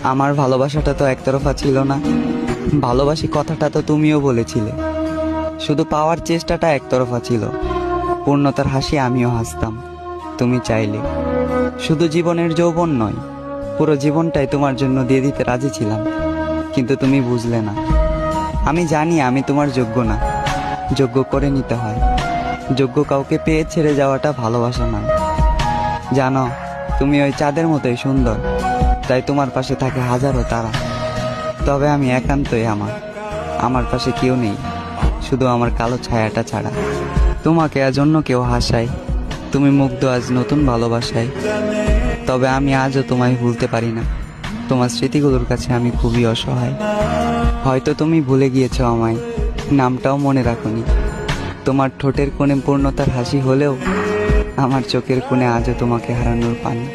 আমার ভালোবাসাটা তো একতরফা ছিল না, ভালোবাসি কথাটা তো তুমিও বলেছিলে। শুধু পাওয়ার চেষ্টাটা একতরফা ছিল, পূর্ণতার হাসি আমিও হাসতাম তুমি চাইলে। শুধু জীবনের যৌবন নয়, পুরো জীবনটাই তোমার জন্য দিয়ে দিতে রাজি ছিলাম, কিন্তু তুমি বুঝলে না। আমি জানি আমি তোমার যোগ্য না, যোগ্য করে নিতে হয়। যোগ্য কাউকে পেয়ে ছেড়ে যাওয়াটা ভালোবাসা নয়। জানো, তুমি ওই চাঁদের মতোই সুন্দর, তাই তোমার পাশে থাকে হাজারো তারা। তবে আমি একান্তই আমার পাশে কেউ নেই, শুধু আমার কালো ছায়াটা ছাড়া। তোমাকে আজ অন্য কেউ হাসায়, তুমি মুগ্ধ আজ নতুন ভালোবাসায়। তবে আমি আজও তোমায় ভুলতে পারি না, তোমার স্মৃতিগুলোর কাছে আমি খুবই অসহায়। হয়তো তুমি ভুলে গিয়েছো আমায়, নামটাও মনে রাখোনি। তোমার ঠোঁটের কোণে পূর্ণতার হাসি হলেও আমার চোখের কোণে আজও তোমাকে হারানোর পানি।